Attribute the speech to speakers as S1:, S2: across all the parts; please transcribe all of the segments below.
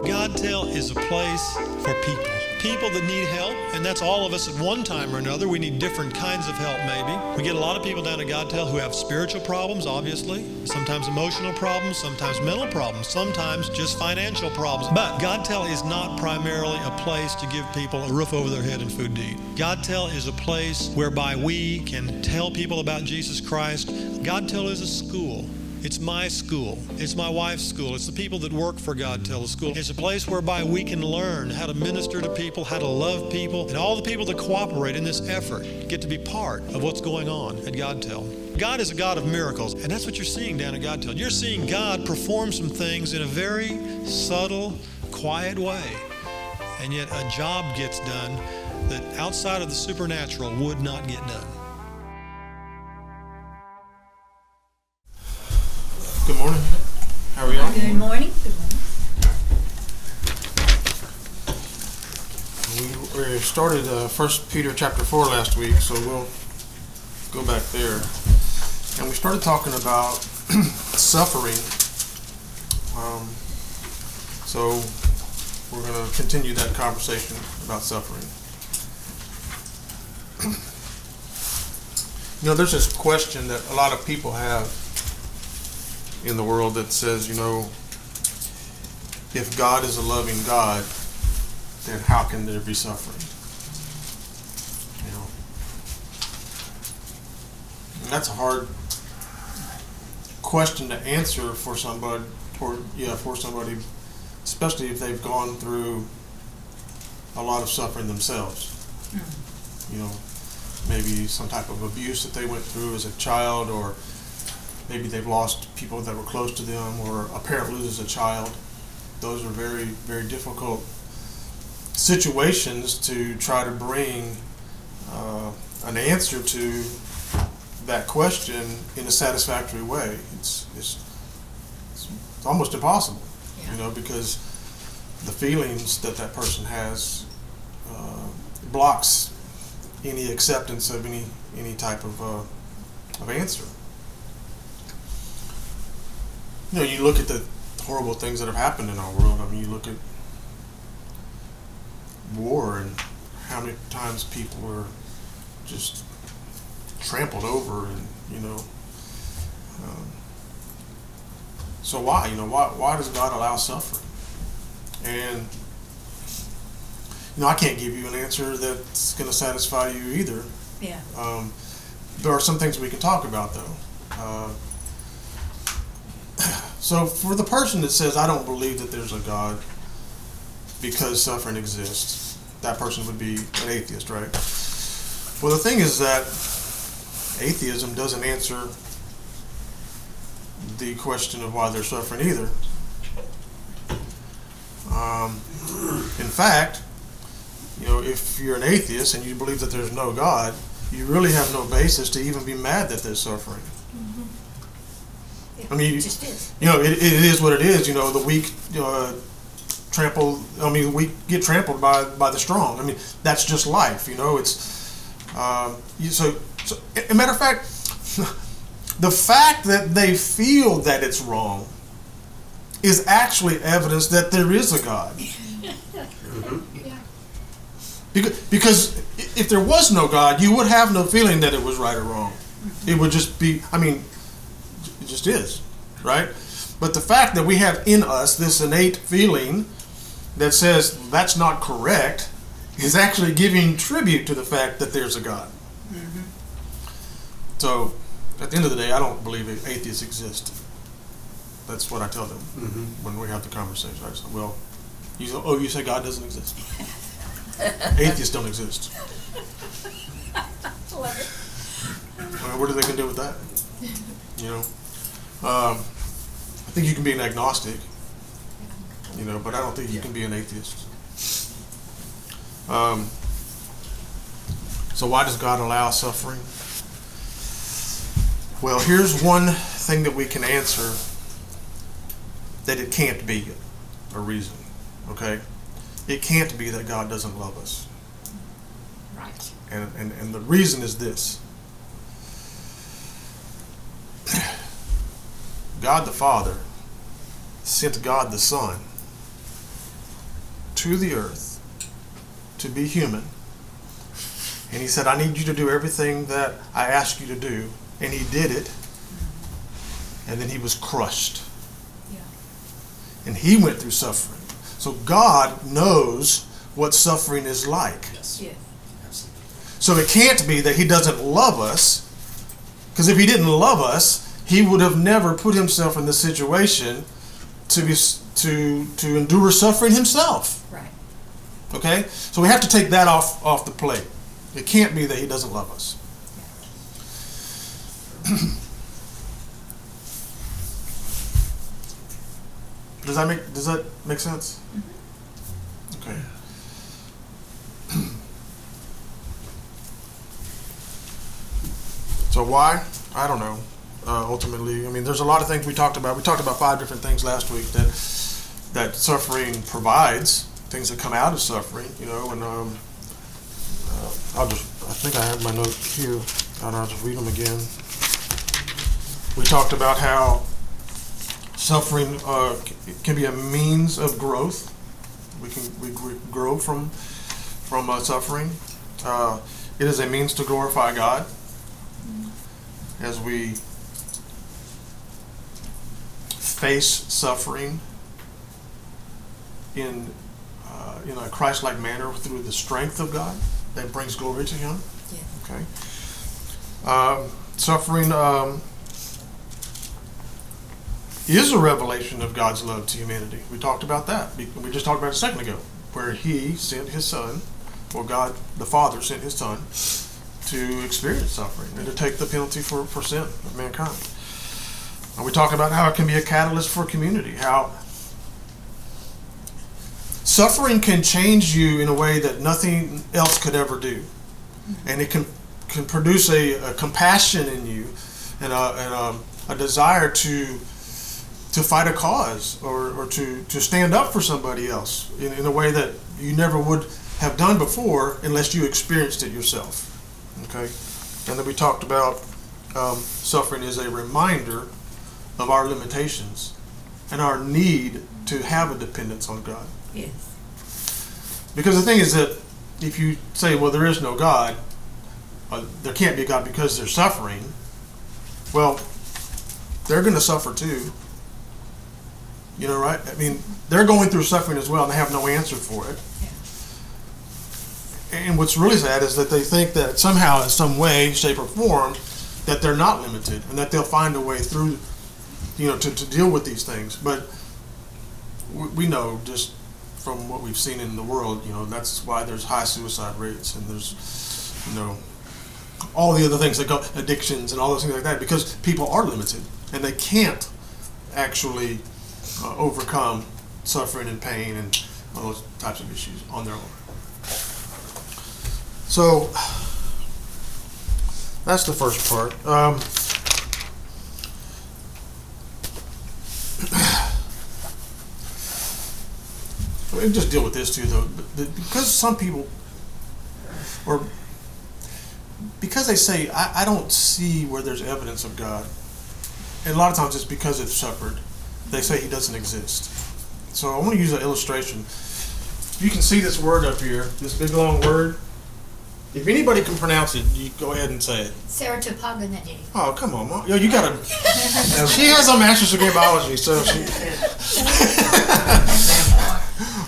S1: GODTEL is a place for people that need help, and that's all of us at one time or another. We need different kinds of help maybe. We get a lot of people down at GODTEL who have spiritual problems, obviously, sometimes emotional problems, sometimes mental problems, sometimes just financial problems. But GODTEL is not primarily a place to give people a roof over their head and food to eat. GODTEL is a place whereby we can tell people about Jesus Christ. GODTEL is a school. It's my school. It's my wife's school. It's the people that work for GODTEL school. It's a place whereby we can learn how to minister to people, how to love people, and all the people that cooperate in this effort get to be part of what's going on at GODTEL. God is a God of miracles, and that's what you're seeing down at GODTEL. You're seeing God perform some things in a very subtle, quiet way, and yet a job gets done that outside of the supernatural would not get done.
S2: Good morning. How are y'all?
S3: Good morning.
S2: We started 1 Peter chapter 4 last week, so we'll go back there. And we started talking about suffering. So we're going to continue that conversation about suffering. You know, there's this question that a lot of people have in the world that says, you know, if God is a loving God, then how can there be suffering? You know, and that's a hard question to answer for somebody, especially if they've gone through a lot of suffering themselves. You know, maybe some type of abuse that they went through as a child, or maybe they've lost people that were close to them, or a parent loses a child. Those are very, very difficult situations to try to bring an answer to that question in a satisfactory way. It's almost impossible, you know, because the feelings that person has blocks any acceptance of any type of answer. You know, you look at the horrible things that have happened in our world. I mean, you look at war and how many times people were just trampled over, and you know. So why? You know, why does God allow suffering? And you know, I can't give you an answer that's going to satisfy you either.
S3: Yeah.
S2: There are some things we can talk about, though. So for the person that says, I don't believe that there's a God because suffering exists, that person would be an atheist, right? Well, the thing is that atheism doesn't answer the question of why they're suffering either. In fact, you know, if you're an atheist and you believe that there's no God, you really have no basis to even be mad that there's suffering. I mean, it just is. You know, it is what it is. You know, the weak we get trampled by the strong. I mean, that's just life. You know, it's so. As a matter of fact, the fact that they feel that it's wrong is actually evidence that there is a God. Because if there was no God, you would have no feeling that it was right or wrong. It would just be. I mean, it just is, right? But the fact that we have in us this innate feeling that says that's not correct is actually giving tribute to the fact that there's a God. So, at the end of the day, I don't believe atheists exist. That's what I tell them when we have the conversation. I say, well, you say God doesn't exist. Atheists don't exist.
S3: Love it.
S2: I mean, what are they going to do with that? You know? I think you can be an agnostic, you know, but I don't think you can be an atheist. So why does God allow suffering? Well, here's one thing that we can answer that it can't be a reason, okay? It can't be that God doesn't love us.
S3: Right.
S2: And the reason is this. God the Father sent God the Son to the earth to be human. And he said, I need you to do everything that I ask you to do. And he did it. And then he was crushed.
S3: Yeah.
S2: And he went through suffering. So God knows what suffering is like.
S3: Yes. Absolutely.
S2: So it can't be that he doesn't love us. Because if he didn't love us, he would have never put himself in the situation to endure suffering himself.
S3: Right.
S2: Okay? So we have to take that off the plate. It can't be that he doesn't love us. Does that make sense? Mm-hmm. Okay. So why? I don't know. Ultimately, I mean, there's a lot of things we talked about. We talked about 5 different things last week that suffering provides, things that come out of suffering, you know, and I think I have my note here. I'll just read them again. We talked about how suffering can be a means of growth. We grow from suffering. It is a means to glorify God as we face suffering in a Christ-like manner through the strength of God that brings glory to Him.
S3: Yeah.
S2: Okay. Suffering is a revelation of God's love to humanity. We talked about that. We just talked about it a second ago, where He sent His Son, or God the Father sent His Son to experience suffering and to take the penalty for sin of mankind. And we talked about how it can be a catalyst for community, how suffering can change you in a way that nothing else could ever do. And it can produce a compassion in you and a desire to fight a cause or to stand up for somebody else in a way that you never would have done before unless you experienced it yourself. Okay? And then we talked about suffering is a reminder of our limitations and our need to have a dependence on God.
S3: Yes.
S2: Because the thing is that if you say, well, there is no God, there can't be a God because they're suffering, well, they're going to suffer too. You know, right? I mean, they're going through suffering as well and they have no answer for it. Yeah. And what's really sad is that they think that somehow, in some way, shape, or form, that they're not limited and that they'll find a way through, you know, to deal with these things. But we know just from what we've seen in the world, you know, that's why there's high suicide rates and there's, you know, all the other things that go, addictions and all those things like that, because people are limited and they can't actually overcome suffering and pain and all those types of issues on their own. So that's the first part. We'll just deal with this too, though, because some people, or because they say, I don't see where there's evidence of God, and a lot of times it's because it's suffered. They say He doesn't exist. So I want to use an illustration. You can see this word up here, this big long word. If anybody can pronounce it, you go ahead and say it.
S3: Seratopaganity.
S2: Oh, come on, Mom. Yo, you gotta. She has a master's degree in biology, so she.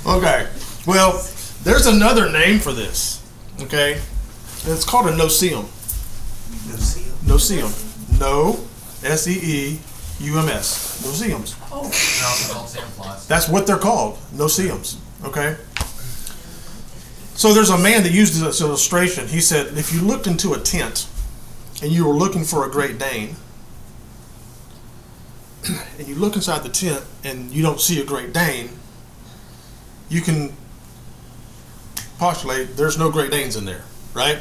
S2: Okay. Well, there's another name for this. Okay, it's called a noceum. Noceum. No, S-E-E-U-M-S. Noceums.
S3: Oh.
S2: That's what they're called. Noceums. Okay. So there's a man that used this illustration. He said, if you looked into a tent and you were looking for a Great Dane, and you look inside the tent and you don't see a Great Dane, you can postulate there's no Great Danes in there, right?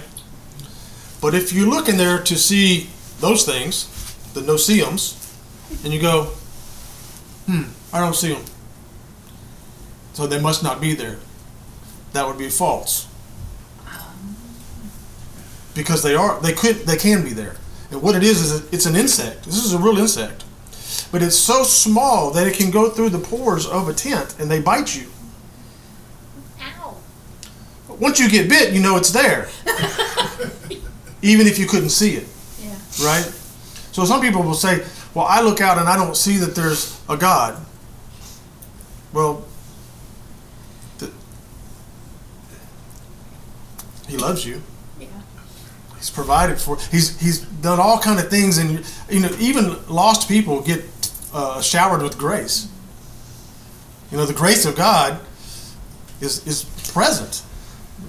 S2: But if you look in there to see those things, the noceums, and you go, I don't see them, so they must not be there. That would be false. Because they can be there. And what it is it's an insect. This is a real insect. But it's so small that it can go through the pores of a tent and they bite you. once you get bit, you know it's there. Even if you couldn't see it.
S3: Yeah.
S2: Right? So some people will say, well, I look out and I don't see that there's a God. Well, He loves you.
S3: Yeah.
S2: He's provided for. He's done all kind of things, and even lost people get showered with grace. The grace of God is present.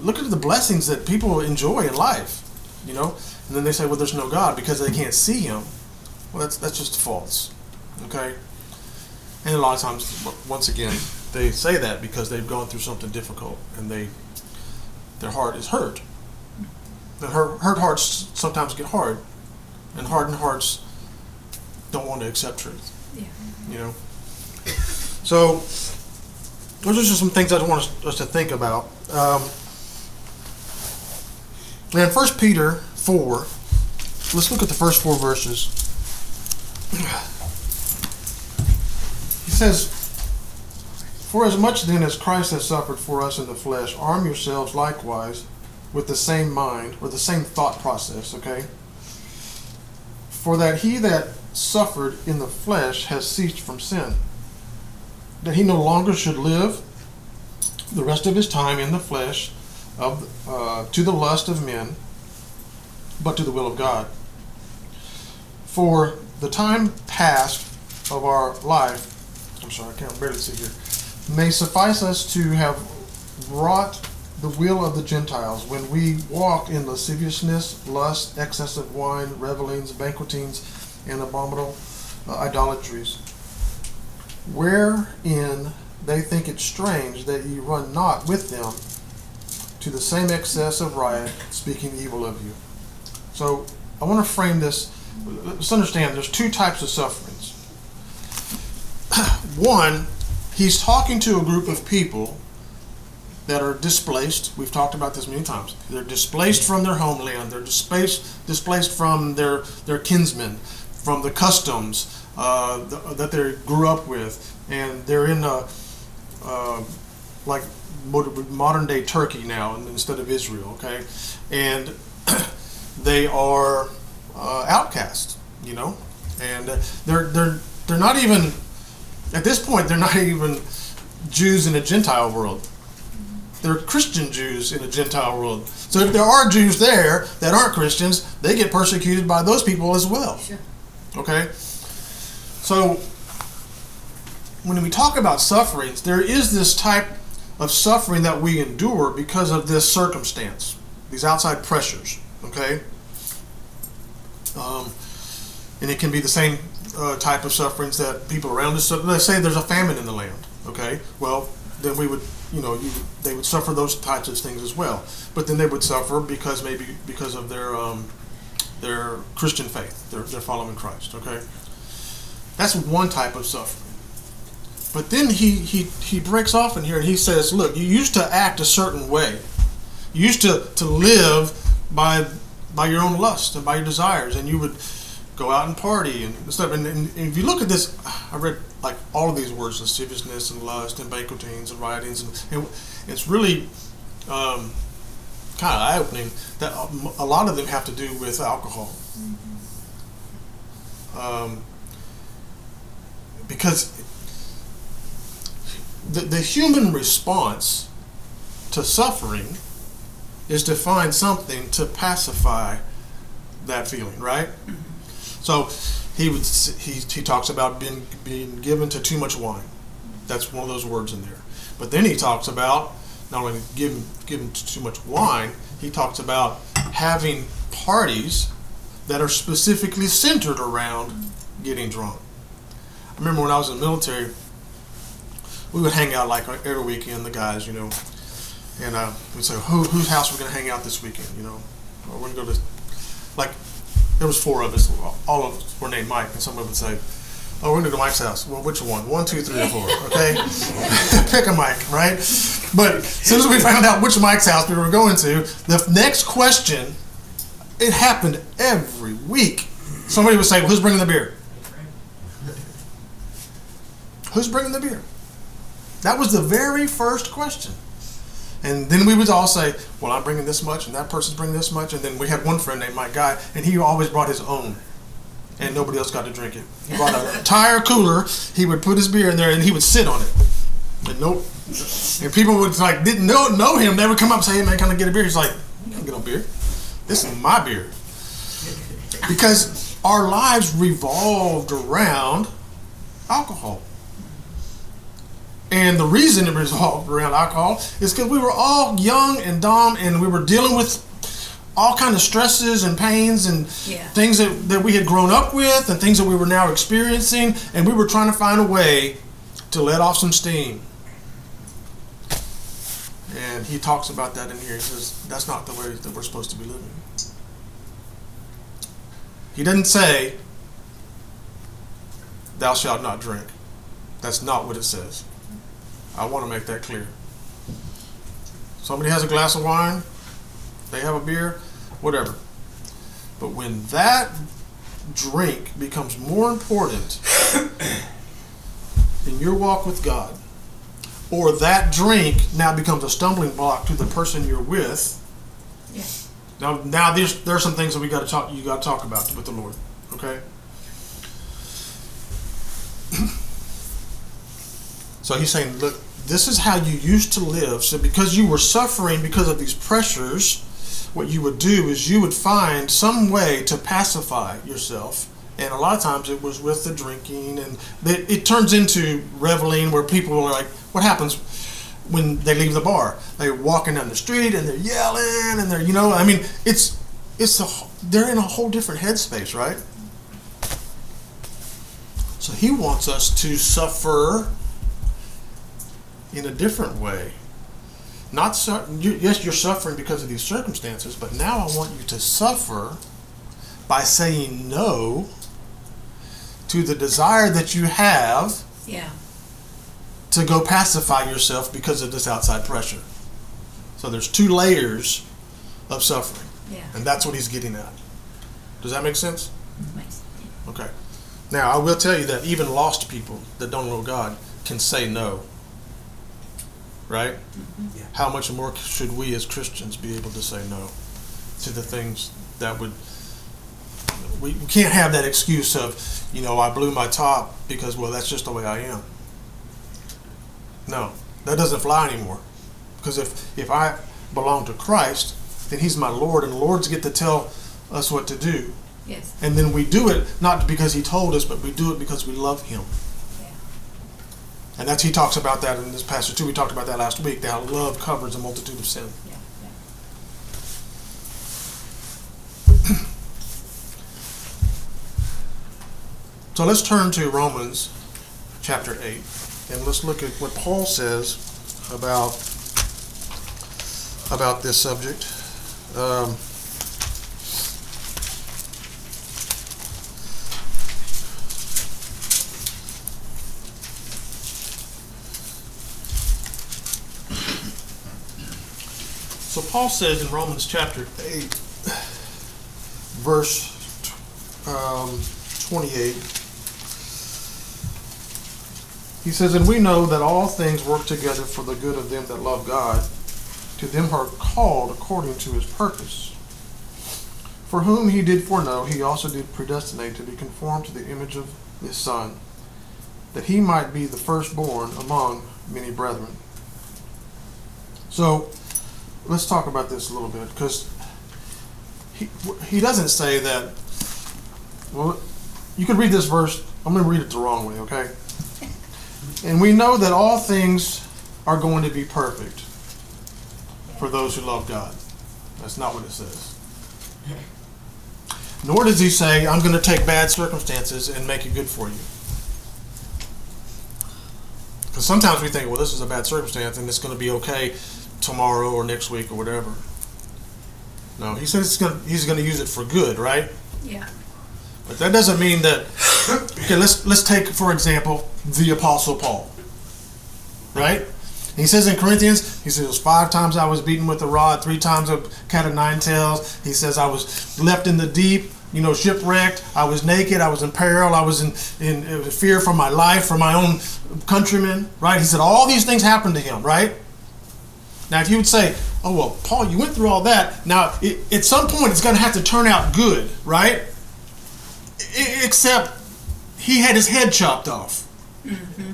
S2: Look at the blessings that people enjoy in life. And then they say, well, there's no God because they can't see Him. Well, that's just false. Okay. And a lot of times, once again, they say that because they've gone through something difficult and their heart is hurt. The hurt hearts sometimes get hard, and hardened hearts don't want to accept truth.
S3: Yeah.
S2: So those are just some things I want us to think about. In 1 Peter 4, let's look at the first 4 verses. He says, "For as much then as Christ has suffered for us in the flesh, arm yourselves likewise with the same mind," or the same thought process, okay? "For that he that suffered in the flesh has ceased from sin, that he no longer should live the rest of his time in the flesh to the lust of men, but to the will of God. For the time past of our life," I can't barely see here, "may suffice us to have wrought the will of the Gentiles, when we walked in lasciviousness, lust, excess of wine, revelings, banquetings, and abominable idolatries, wherein they think it strange that ye run not with them to the same excess of riot, speaking evil of you." So I want to frame this. Let's understand there's 2 types of sufferings. One, he's talking to a group of people that are displaced. We've talked about this many times. They're displaced from their homeland. They're displaced from their kinsmen, from the customs that they grew up with, and they're in like modern day Turkey now instead of Israel. Okay, and they are outcasts, and they're not even at this point. They're not even Jews in a Gentile world. They're Christian Jews in a Gentile world. So if there are Jews there that aren't Christians, they get persecuted by those people as well.
S3: Sure.
S2: Okay? So when we talk about sufferings, there is this type of suffering that we endure because of this circumstance, these outside pressures. Okay? And it can be the same type of sufferings that people around us. So let's say there's a famine in the land. Okay? Well, then we would, they would suffer those types of things as well. But then they would suffer because of their Christian faith. They're following Christ. Okay, that's one type of suffering. But then he breaks off in here and he says, look, you used to act a certain way. You used to live by your own lust and by your desires, and you would go out and party and stuff. And if you look at this, I read like all of these words: lasciviousness and lust and banquetings and riotings, and it's really kind of eye-opening that a lot of them have to do with alcohol. Because the human response to suffering is to find something to pacify that feeling, right? So he talks about being given to too much wine. That's one of those words in there. But then he talks about not only given too much wine, he talks about having parties that are specifically centered around getting drunk. I remember when I was in the military, we would hang out like every weekend, the guys, and we'd say, whose house we're going to hang out this weekend, or we're going to go to, like, there was 4 of us, all of us were named Mike, and someone would say, oh, we're going to go to Mike's house. Well, which one? 1, 2, 3, or 4, okay? Pick a Mike, right? But as soon as we found out which Mike's house we were going to, the next question, it happened every week. Somebody would say, well, who's bringing the beer? Who's bringing the beer? That was the very first question. And then we would all say, well, I'm bringing this much, and that person's bringing this much. And then we had one friend named Mike Guy, and he always brought his own, and nobody else got to drink it. He brought an entire cooler. He would put his beer in there, and he would sit on it. And and people would didn't know him. They would come up and say, hey, man, can I get a beer? He's like, you can't get no beer. This is my beer. Because our lives revolved around alcohol. And the reason it revolved around alcohol is because we were all young and dumb, and we were dealing with all kind of stresses and pains and things that we had grown up with and things that we were now experiencing, and we were trying to find a way to let off some steam. And he talks about that in here. He says that's not the way that we're supposed to be living. He doesn't say, thou shalt not drink. That's not what it says. I want to make that clear. Somebody has a glass of wine, they have a beer, whatever. But when that drink becomes more important in your walk with God, or that drink now becomes a stumbling block to the person you're with, now there's some things that you got to talk about with the Lord, okay? So he's saying, look, this is how you used to live. So because you were suffering because of these pressures, what you would do is you would find some way to pacify yourself. And a lot of times it was with the drinking, and it turns into reveling, where people are like, what happens when they leave the bar? They're walking down the street and they're yelling and they're, they're in a whole different headspace, right? So he wants us to suffer in a different way. Yes, you're suffering because of these circumstances, but now I want you to suffer by saying no to the desire that you have to go pacify yourself because of this outside pressure. So there's 2 layers of suffering. And that's what he's getting at. Does that make sense? Okay. Now, I will tell you that even lost people that don't know God can say no. Right? Mm-hmm. How much more should we as Christians be able to say no to the things that would... We can't have that excuse of, I blew my top because, well, that's just the way I am. No, that doesn't fly anymore. Because if I belong to Christ, then he's my Lord, and the Lords get to tell us what to do.
S3: Yes.
S2: And then we do it not because he told us, but we do it because we love him. And he talks about that in this passage too. We talked about that last week, that love covers a multitude of sin. So let's turn to Romans chapter 8, and let's look at what Paul says about this subject. So Paul says in Romans chapter 8, verse 28, he says, and we know that all things work together for the good of them that love God, to them who are called according to his purpose. For whom he did foreknow, he also did predestinate to be conformed to the image of his Son, that he might be the firstborn among many brethren. So, let's talk about this a little bit, because he doesn't say that. Well, you could read this verse. I'm going to read it the wrong way, okay? And we know that all things are going to be perfect for those who love God. That's not what it says. Nor does he say, I'm going to take bad circumstances and make it good for you. Because sometimes we think, well, this is a bad circumstance and it's going to be okay tomorrow or next week or whatever. No, he says he's going to use it for good, right?
S3: Yeah.
S2: But that doesn't mean that. Okay, let's take, for example, the Apostle Paul, right? He says in Corinthians, he says 5 times I was beaten with a rod, 3 times a cat of 9 tails. He says I was left in the deep, shipwrecked. I was naked. I was in peril. I was in fear for my life, for my own countrymen, right? He said all these things happened to him, right? Now, if you would say, oh, well, Paul, you went through all that. Now, at some point, it's going to have to turn out good, right? Except he had his head chopped off.
S3: Mm-hmm.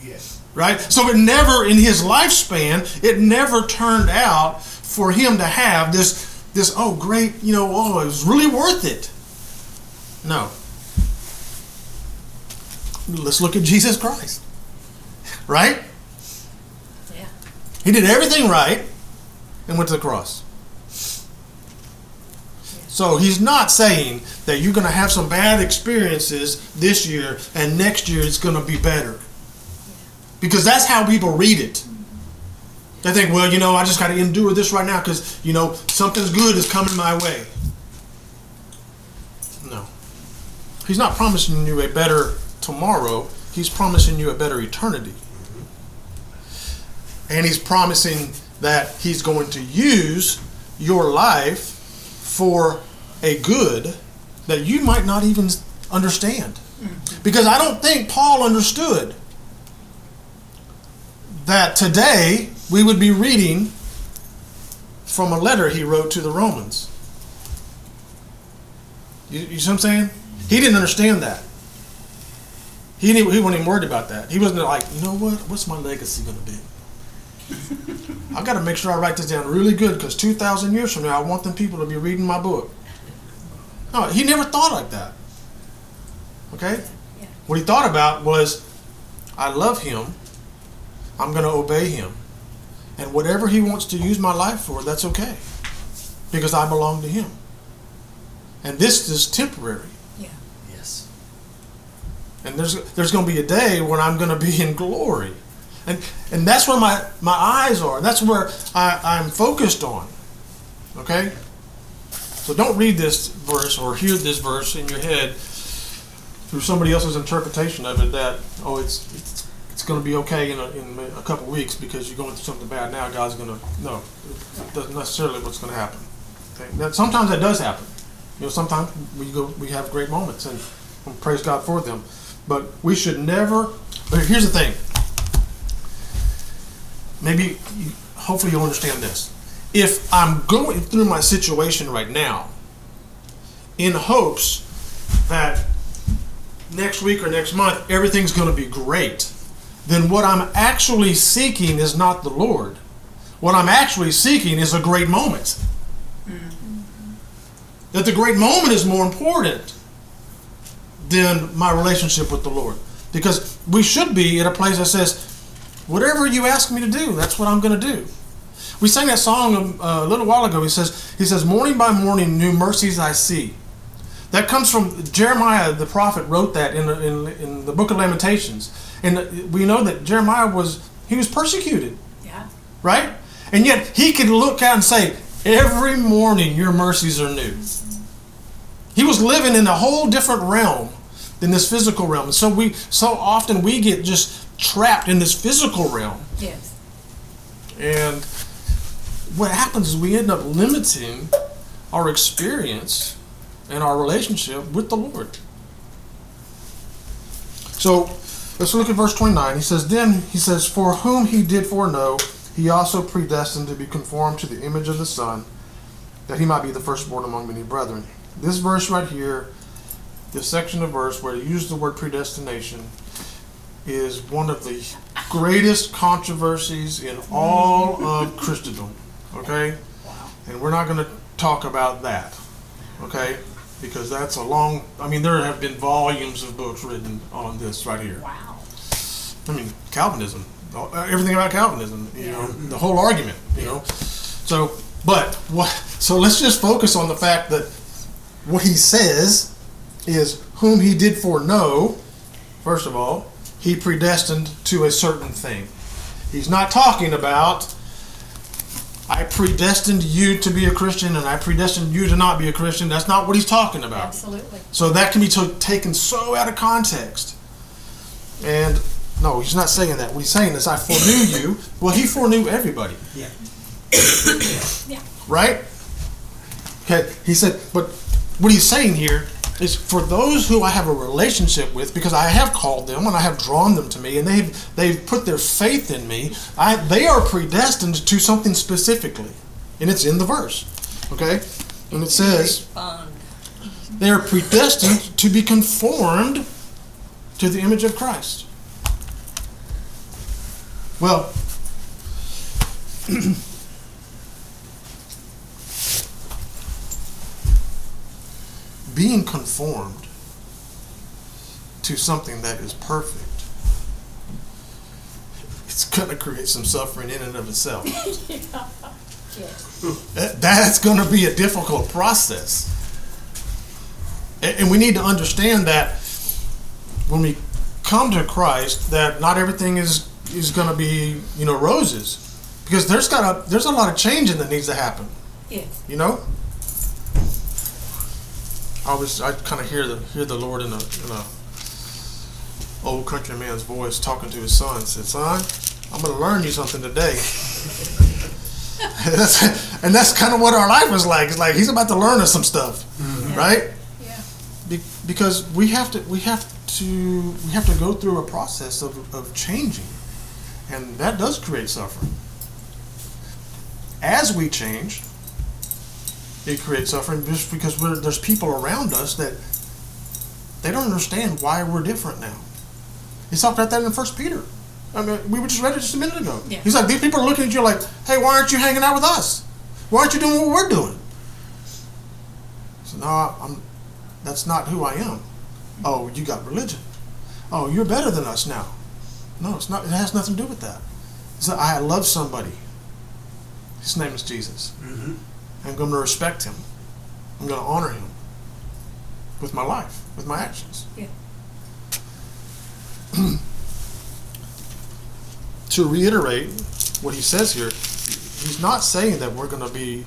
S2: Yes. Right? So it never, in his lifespan, it never turned out for him to have this oh, great, it was really worth it. No. Let's look at Jesus Christ. Right?
S3: Yeah.
S2: He did everything right and went to the cross. So he's not saying that you're going to have some bad experiences this year and next year it's going to be better. Because that's how people read it. They think, well, I just got to endure this right now because, something's good is coming my way. No. He's not promising you a better tomorrow. He's promising you a better eternity. And he's promising that he's going to use your life for a good that you might not even understand. Because I don't think Paul understood that today we would be reading from a letter he wrote to the Romans. You see what I'm saying? He didn't understand that. He wasn't even worried about that. He wasn't like, what's my legacy going to be? I got to make sure I write this down really good because 2,000 years from now I want them people to be reading my book. No, he never thought like that. Okay?
S3: Yeah.
S2: What he thought about was, I love him. I'm going to obey him. And whatever he wants to use my life for, that's okay. Because I belong to him. And this is temporary.
S3: Yeah. Yes.
S2: And there's going to be a day when I'm going to be in glory. And that's where my eyes are. That's where I'm focused on. Okay? So don't read this verse or hear this verse in your head through somebody else's interpretation of it that, it's going to be okay in a couple of weeks because you're going through something bad now. God's going to... No. That's not necessarily what's going to happen. Okay? Sometimes that does happen. Sometimes we have great moments and praise God for them. But we should never... But here's the thing. Hopefully you'll understand this. If I'm going through my situation right now in hopes that next week or next month everything's going to be great, then what I'm actually seeking is not the Lord. What I'm actually seeking is a great moment. Mm-hmm. That the great moment is more important than my relationship with the Lord. Because we should be at a place that says, whatever you ask me to do, that's what I'm going to do. We sang that song a little while ago. He says, morning by morning, new mercies I see. That comes from Jeremiah, the prophet, wrote that in the book of Lamentations. And we know that Jeremiah was persecuted. Yeah. Right? And yet he could look out and say, every morning your mercies are new. He was living in a whole different realm than this physical realm. And so often we get just trapped in this physical realm.
S3: Yes.
S2: And what happens is we end up limiting our experience and our relationship with the Lord. So let's look at verse 29. He says, for whom he did foreknow, he also predestined to be conformed to the image of the Son, that he might be the firstborn among many brethren. This verse right here, this section of verse where he used the word predestination, is one of the greatest controversies in all of Christendom. Okay? Wow. And we're not going to talk about that. Okay? Because that's there have been volumes of books written on this right here. Wow. Calvinism. Everything about Calvinism, the whole argument, So let's just focus on the fact that what he says is whom he did foreknow, first of all, he predestined to a certain thing. He's not talking about, I predestined you to be a Christian and I predestined you to not be a Christian. That's not what he's talking about.
S3: Absolutely.
S2: So that can be taken so out of context. And no, he's not saying that. What he's saying is, I foreknew you. Well, he foreknew everybody. Yeah.
S3: Yeah.
S2: Right? Okay, he said, but what he's saying here is for those who I have a relationship with, because I have called them and I have drawn them to me, and they've put their faith in me. They are predestined to something specifically, and it's in the verse. Okay, and it says they are predestined to be conformed to the image of Christ. Well, being conformed to something that is perfect, it's going to create some suffering in and of itself. That's going to be a difficult process. And we need to understand that when we come to Christ, that not everything is going to be, roses. Because there's a lot of changing that needs to happen.
S3: Yeah.
S2: I kind of hear the Lord in a old country man's voice talking to his son. Said, "Son, I'm going to learn you something today." and that's kind of what our life is like. It's like he's about to learn us some stuff, right?
S3: Yeah.
S2: Because we have to go through a process of changing, and that does create suffering. As we change, it creates suffering just because there's people around us that they don't understand why we're different now. He talked about that in 1 Peter. I mean, we just read it just a minute ago.
S3: Yeah.
S2: He's like, these people are looking at you like, hey, why aren't you hanging out with us? Why aren't you doing what we're doing? So no, that's not who I am. Oh, you got religion. Oh, you're better than us now. No, it's not. It has nothing to do with that. It's that I love somebody. His name is Jesus. Mm-hmm. I'm going to respect him. I'm going to honor him with my life, with my actions.
S3: Yeah.
S2: To reiterate what he says here, he's not saying that we're going to be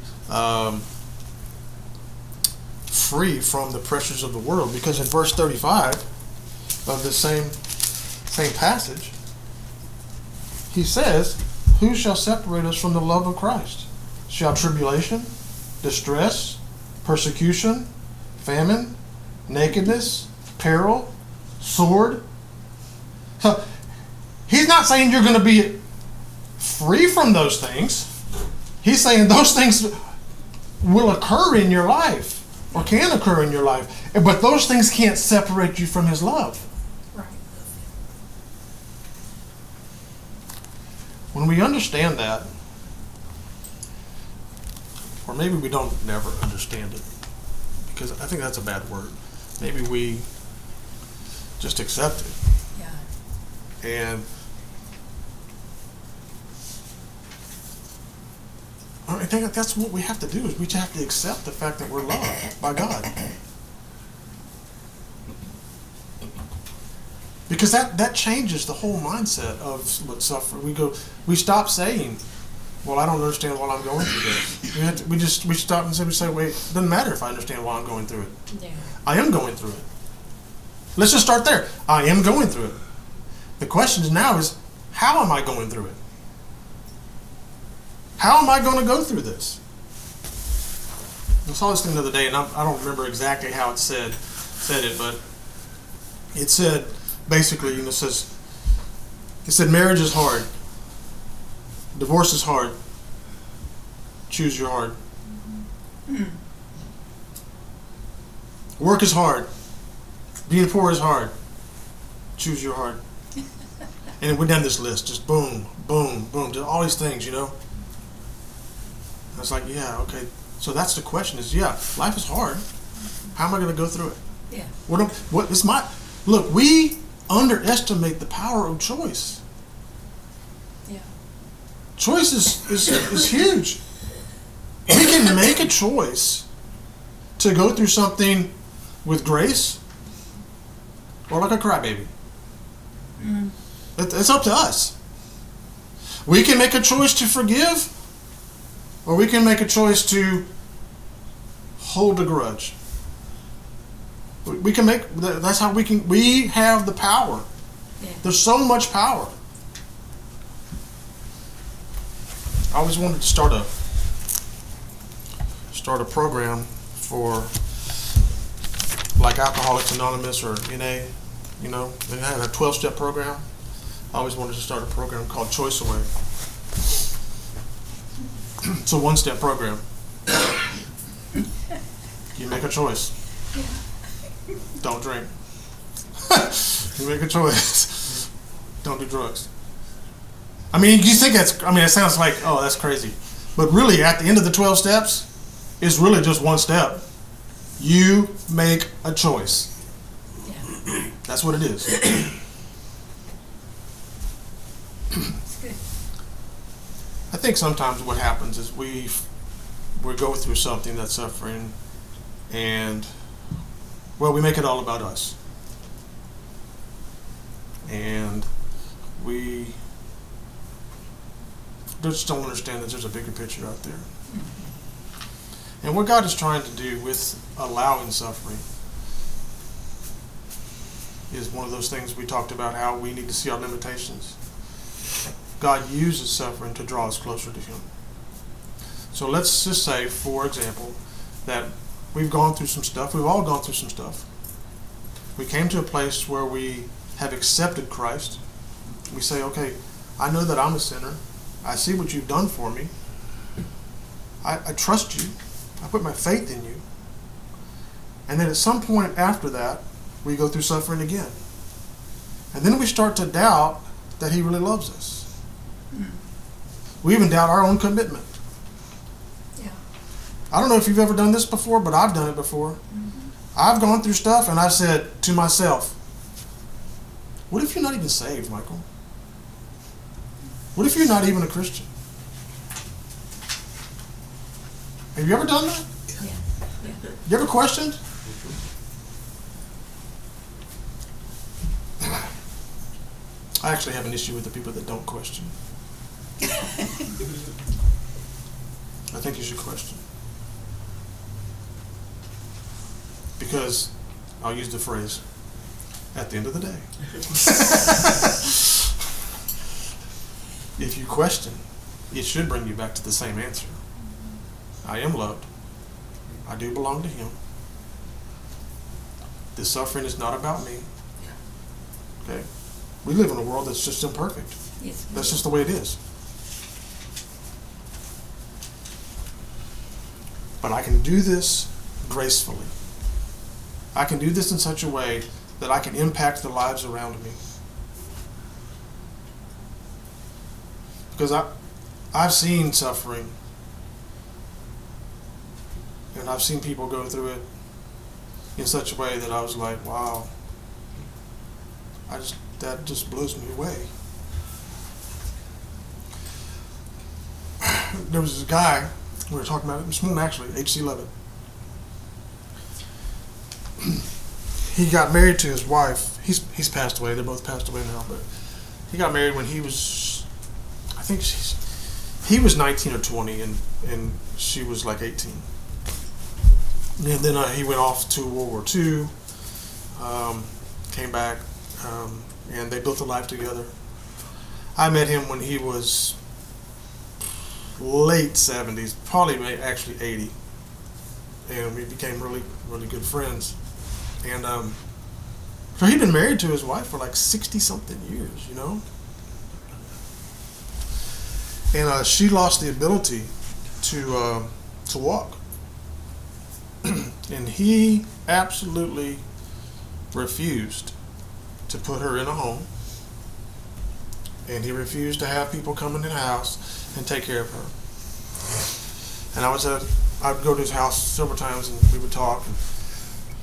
S2: free from the pressures of the world, because in verse 35 of the same passage, he says, "Who shall separate us from the love of Christ? Shall tribulation, distress, persecution, famine, nakedness, peril, sword?" He's not saying you're going to be free from those things. He's saying those things will occur in your life, or can occur in your life, but those things can't separate you from his love.
S3: Right.
S2: When we understand that, or maybe we don't never understand it, because I think that's a bad word. Maybe we just accept it.
S3: Yeah.
S2: And I think that's what we have to do, is we just have to accept the fact that we're loved by God. Because that changes the whole mindset of what suffering. We stop saying, "Well, I don't understand why I'm going through this." We stop and simply say, "Wait, it doesn't matter if I understand why I'm going through it.
S3: Yeah.
S2: I am going through it." Let's just start there. I am going through it. The question now is, how am I going through it? How am I going to go through this? I saw this thing the other day, and I don't remember exactly how it said it, but it said basically, it said marriage is hard, divorce is hard. Choose your hard. Work is hard. Being poor is hard. Choose your hard. And we down this list, just boom, boom, boom, just all these things, I was like, yeah, okay. So that's the question: is life is hard. How am I going to go through it?
S3: Yeah.
S2: Look, we underestimate the power of choice.
S3: Yeah.
S2: Choice is huge. We can make a choice to go through something with grace, or like a crybaby. It's up to us. We can make a choice to forgive, or we can make a choice to hold a grudge. We can make. That's how we can. We have the power.
S3: Yeah.
S2: There's so much power. I always wanted to start a program for like Alcoholics Anonymous or NA, they had a 12-step program. I always wanted to start a program called Choice Away. It's a 1-step program. You make a choice. Don't drink. You make a choice. Don't do drugs. I mean, you think it sounds like, oh, that's crazy. But really, at the end of the 12 steps, it's really just 1 step. You make a choice.
S3: Yeah.
S2: That's what it is.
S3: It's good.
S2: I think sometimes what happens is we go through something that's suffering, and we make it all about us, and we just don't understand that there's a bigger picture out there. And what God is trying to do with allowing suffering is one of those things we talked about, how we need to see our limitations. God uses suffering to draw us closer to Him. So let's just say, for example, that we've gone through some stuff. We've all gone through some stuff. We came to a place where we have accepted Christ. We say, okay, I know that I'm a sinner. I see what you've done for me. I trust you. I put my faith in you. And then at some point after that, we go through suffering again. And then we start to doubt that He really loves us. We even doubt our own commitment.
S3: Yeah.
S2: I don't know if you've ever done this before, but I've done it before. I've gone through stuff and I've said to myself, what if you're not even saved, Michael? What if you're not even a Christian? Have you ever done that?
S3: Yeah. Yeah.
S2: You ever questioned? I actually have an issue with the people that don't question. I think you should question. Because, I'll use the phrase, at the end of the day. If you question, it should bring you back to the same answer. I am loved. I do belong to Him. This suffering is not about me. Okay? We live in a world that's just imperfect.
S3: Yes.
S2: That's just the way it is. But I can do this gracefully. I can do this in such a way that I can impact the lives around me. Because I've seen suffering, and I've seen people go through it in such a way that I was like, wow, that just blows me away. There was this guy, we were talking about it this morning actually, H.C. Levitt. He got married to his wife. He's passed away. They're both passed away now, but he got married when he was, I think he was 19 or 20, and she was like 18. And then he went off to World War II, came back, and they built a life together. I met him when he was late 70s, probably actually 80, and we became really, really good friends. And so he'd been married to his wife for like 60-something years, you know. And she lost the ability to walk, and he absolutely refused to put her in a home, and he refused to have people come in the house and take care of her. And I'd go to his house several times, and we would talk,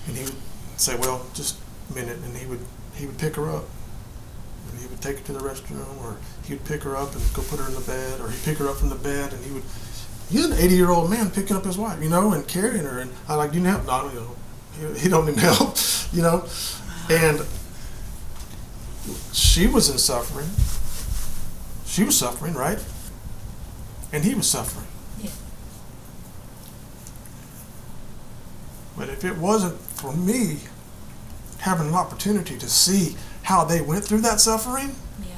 S2: and he would say, "Well, just a minute," and he would pick her up, and he would take her to the restroom, or he would pick her up and go put her in the bed, or he'd pick her up from the bed, and he's an 80-year-old man picking up his wife, you know, and carrying her, and I like, "Do you need help?" No, you know, he don't need help, you know. And she was in suffering. She was suffering, right? And he was suffering.
S3: Yeah.
S2: But if it wasn't for me having an opportunity to see how they went through that suffering,
S3: Yeah.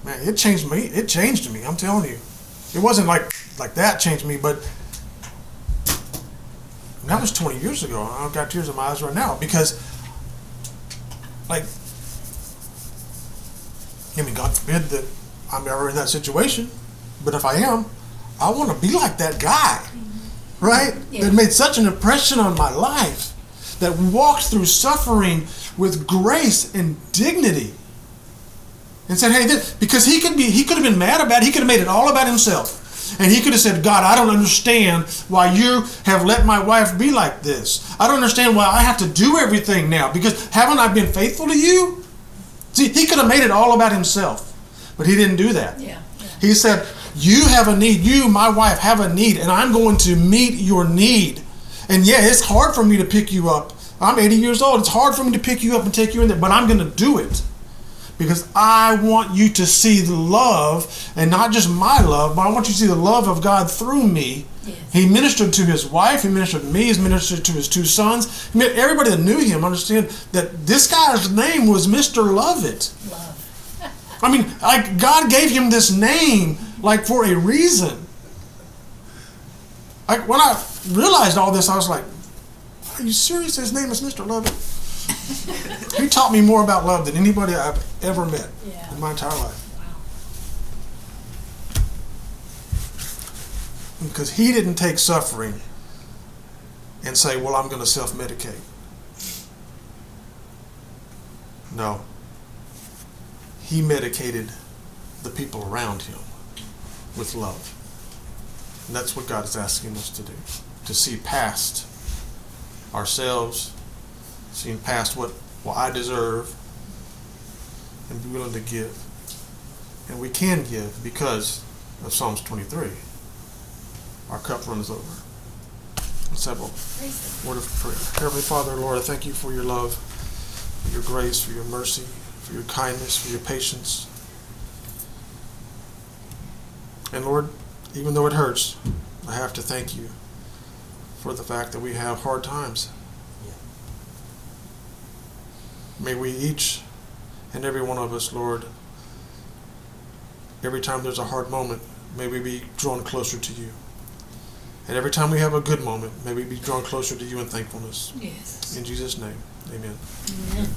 S2: man, it changed me. It changed me, I'm telling you. It wasn't like that changed me, but That was 20 years ago. I've got tears in my eyes right now because, like, I mean, God forbid that I'm ever in that situation, but if I am, I want to be like that guy, right?
S3: Yeah.
S2: That made such an impression on my life, that walked through suffering with grace and dignity, and said, "Hey," because he could have been mad about it. He could have made it all about himself. And he could have said, "God, I don't understand why you have let my wife be like this. I don't understand why I have to do everything now, because haven't I been faithful to you?" See, he could have made it all about himself, but he didn't do that.
S3: Yeah.
S2: He said, "You have a need. You, my wife, have a need, and I'm going to meet your need. And yeah, it's hard for me to pick you up. I'm 80 years old. It's hard for me to pick you up and take you in there, but I'm going to do it. Because I want you to see the love, and not just my love, but I want you to see the love of God through me."
S3: Yes.
S2: He ministered to his wife, he ministered to me, he ministered to his two sons. He made everybody that knew him understand that this guy's name was Mr. Lovett.
S3: Love.
S2: I mean, like, God gave him this name, like, for a reason. Like, when I realized all this, I was like, "Are you serious? His name is Mr. Lovett?" He taught me more about love than anybody I've ever met in my entire life.
S3: Wow.
S2: Because he didn't take suffering and say, "Well, I'm going to self-medicate." No. He medicated the people around him with love. And that's what God is asking us to do. To see past ourselves, seeing past what I deserve, and be willing to give. And we can give because of Psalms 23. Our cup runs over. Let's have a word of prayer. Heavenly Father, Lord, I thank you for your love, for your grace, for your mercy, for your kindness, for your patience. And Lord, even though it hurts, I have to thank you for the fact that we have hard times. May we each and every one of us, Lord, every time there's a hard moment, may we be drawn closer to you. And every time we have a good moment, may we be drawn closer to you in thankfulness.
S3: Yes.
S2: In Jesus' name, amen.
S3: Amen.